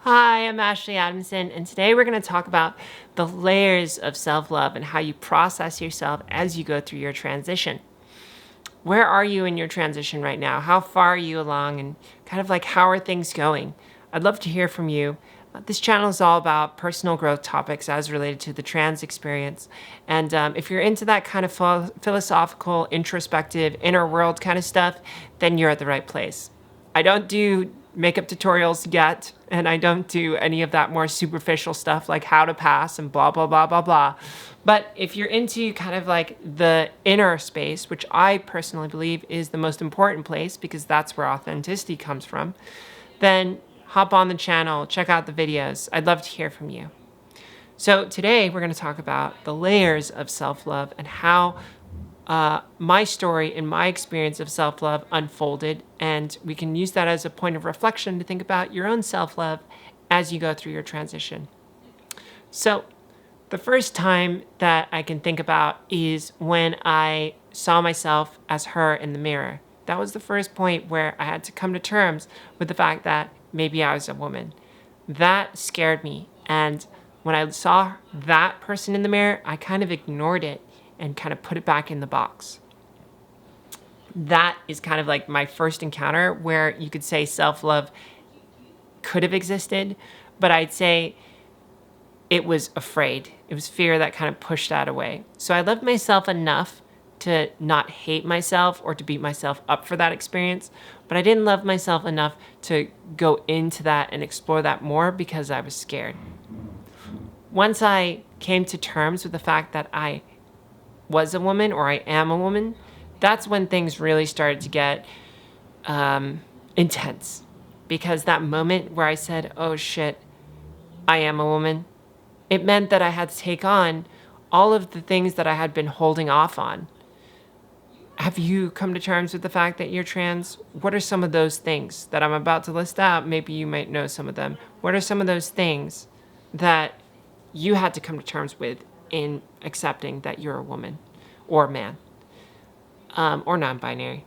Hi, I'm Ashley Adamson, and today we're going to talk about the layers of self-love and how you process yourself as you go through your transition. Where are you in your transition right now? How far are you along, and kind of like how are things going? I'd love to hear from you. This channel is all about personal growth topics as related to the trans experience. And if you're into that kind of philosophical, introspective, inner world kind of stuff, then you're at the right place. I don't do makeup tutorials yet, and I don't do any of that more superficial stuff like how to pass and blah, blah, blah, blah, blah. But if you're into kind of like the inner space, which I personally believe is the most important place because that's where authenticity comes from, then hop on the channel, check out the videos. I'd love to hear from you. So today we're going to talk about the layers of self-love and how my story and my experience of self-love unfolded, and we can use that as a point of reflection to think about your own self-love as you go through your transition. So the first time that I can think about is when I saw myself as her in the mirror. That was the first point where I had to come to terms with the fact that maybe I was a woman. That scared me, and when I saw that person in the mirror, I kind of ignored it and kind of put it back in the box. That is kind of like my first encounter where you could say self-love could have existed, but I'd say it was afraid. It was fear that kind of pushed that away. So I loved myself enough to not hate myself or to beat myself up for that experience, but I didn't love myself enough to go into that and explore that more because I was scared. Once I came to terms with the fact that I was a woman or I am a woman, that's when things really started to get intense. Because that moment where I said, oh shit, I am a woman, it meant that I had to take on all of the things that I had been holding off on. Have you come to terms with the fact that you're trans? What are some of those things that I'm about to list out? Maybe you might know some of them. What are some of those things that you had to come to terms with in accepting that you're a woman or a man or non-binary?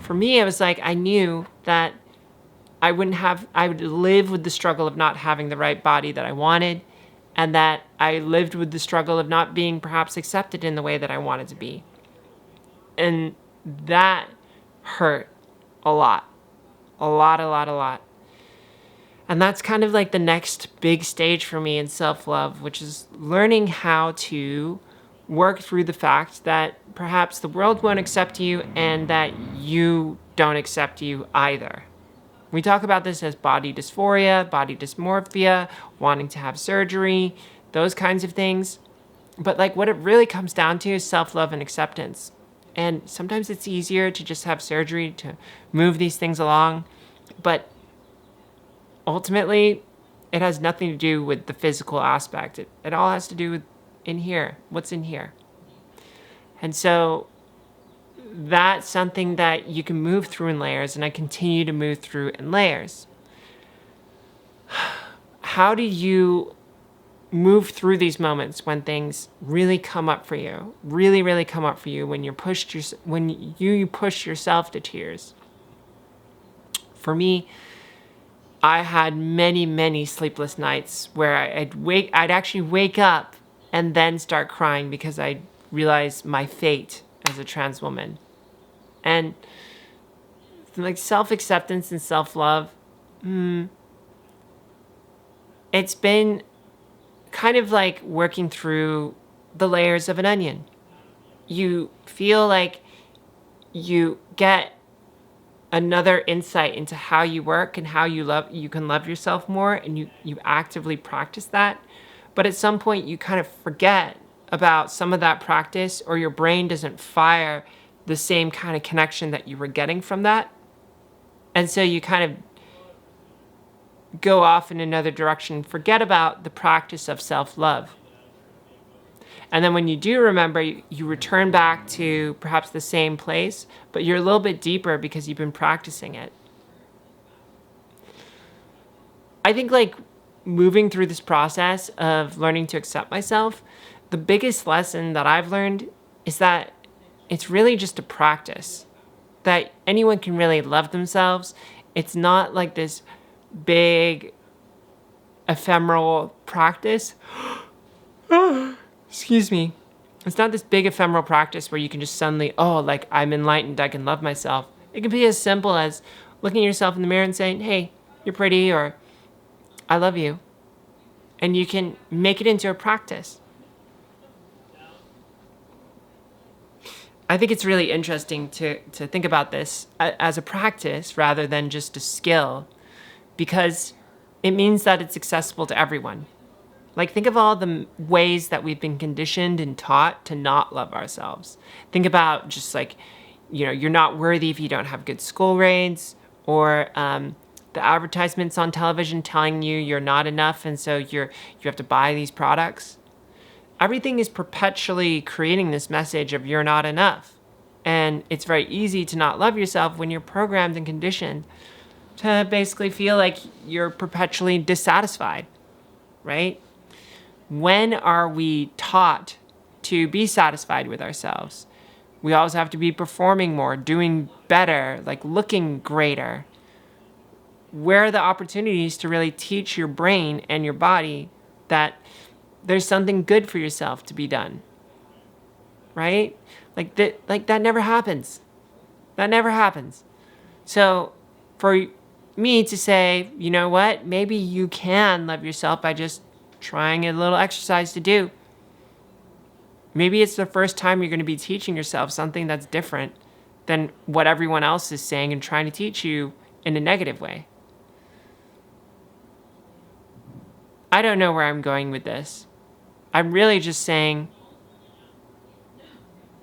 For me, it was like I knew that I would live with the struggle of not having the right body that I wanted, and that I lived with the struggle of not being perhaps accepted in the way that I wanted to be. And that hurt a lot. A lot. And that's kind of like the next big stage for me in self-love, which is learning how to work through the fact that perhaps the world won't accept you and that you don't accept you either. We talk about this as body dysphoria, body dysmorphia, wanting to have surgery, those kinds of things. But like what it really comes down to is self-love and acceptance. And sometimes it's easier to just have surgery to move these things along. But ultimately, it has nothing to do with the physical aspect. It all has to do with in here, what's in here. And so that's something that you can move through in layers, and I continue to move through in layers. How do you move through these moments when things really come up for you, really come up for you, when you push yourself to tears? For me, I had many sleepless nights where I'd actually wake up and then start crying because I realized my fate as a trans woman. And like self-acceptance and self-love, it's been kind of like working through the layers of an onion. You feel like you get another insight into how you work and how you can love yourself more, and you actively practice that. But at some point you kind of forget about some of that practice, or your brain doesn't fire the same kind of connection that you were getting from that. And so you kind of go off in another direction, forget about the practice of self-love. And then when you do remember, you return back to perhaps the same place, but you're a little bit deeper because you've been practicing it. I think like moving through this process of learning to accept myself, the biggest lesson that I've learned is that it's really just a practice, that anyone can really love themselves It's not like this big ephemeral practice. Excuse me. It's not this big ephemeral practice where you can just suddenly, oh, like I'm enlightened, I can love myself. It can be as simple as looking at yourself in the mirror and saying, hey, you're pretty, or I love you. And you can make it into a practice. I think it's really interesting to think about this as a practice rather than just a skill, because it means that it's accessible to everyone. Like, think of all the ways that we've been conditioned and taught to not love ourselves. Think about just like, you're not worthy if you don't have good school grades, or the advertisements on television telling you you're not enough, and so you have to buy these products. Everything is perpetually creating this message of you're not enough. And it's very easy to not love yourself when you're programmed and conditioned to basically feel like you're perpetually dissatisfied, right? When are we taught to be satisfied with ourselves? We always have to be performing more, doing better, like looking greater. Where are the opportunities to really teach your brain and your body that there's something good for yourself to be done, right? Like that never happens. That never happens. So for me to say, you know what, maybe you can love yourself by just trying a little exercise to do. Maybe it's the first time you're going to be teaching yourself something that's different than what everyone else is saying and trying to teach you in a negative way. I don't know where I'm going with this. I'm really just saying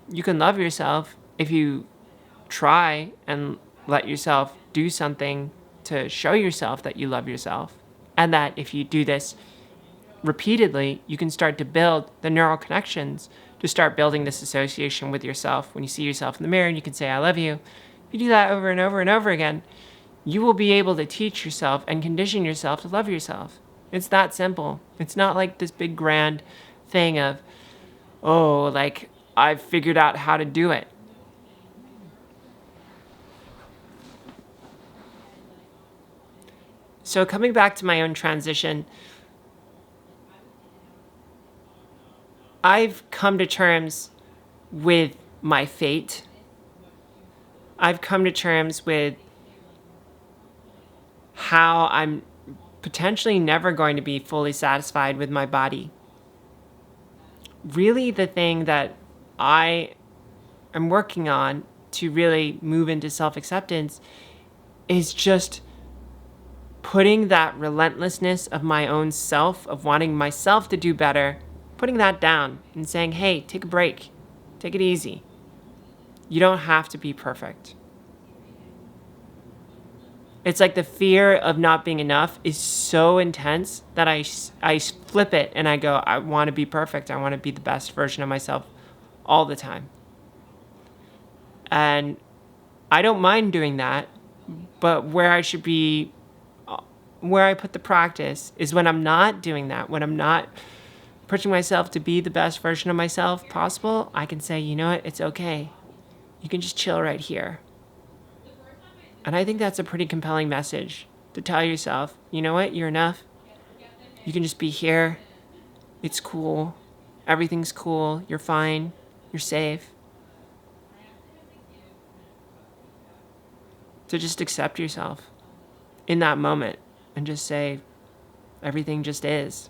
you can love yourself if you try and let yourself do something to show yourself that you love yourself. And that if you do this repeatedly, you can start to build the neural connections to start building this association with yourself. When you see yourself in the mirror and you can say, I love you. If you do that over and over and over again, you will be able to teach yourself and condition yourself to love yourself. It's that simple. It's not like this big grand thing of, oh, like I've figured out how to do it. So coming back to my own transition, I've come to terms with my fate. I've come to terms with how I'm potentially never going to be fully satisfied with my body. Really, the thing that I am working on to really move into self-acceptance is just putting that relentlessness of my own self, of wanting myself to do better, putting that down and saying, hey, take a break. Take it easy. You don't have to be perfect. It's like the fear of not being enough is so intense that I flip it and I go, I want to be perfect. I want to be the best version of myself all the time. And I don't mind doing that, but where I should be, where I put the practice is when I'm not doing that, when I'm not pushing myself to be the best version of myself possible, I can say, you know what, it's okay. You can just chill right here. And I think that's a pretty compelling message to tell yourself, you know what, you're enough. You can just be here. It's cool. Everything's cool. You're fine. You're safe. So just accept yourself in that moment and just say, everything just is.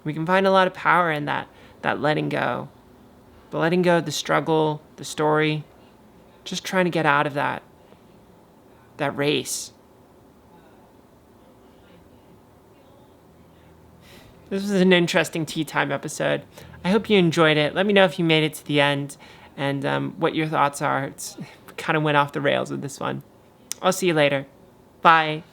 We can find a lot of power in that letting go. The letting go of the struggle, the story, just trying to get out of that race. This was an interesting tea time episode. I hope you enjoyed it. Let me know if you made it to the end and what your thoughts are. It's kind of went off the rails with this one. I'll see you later. Bye.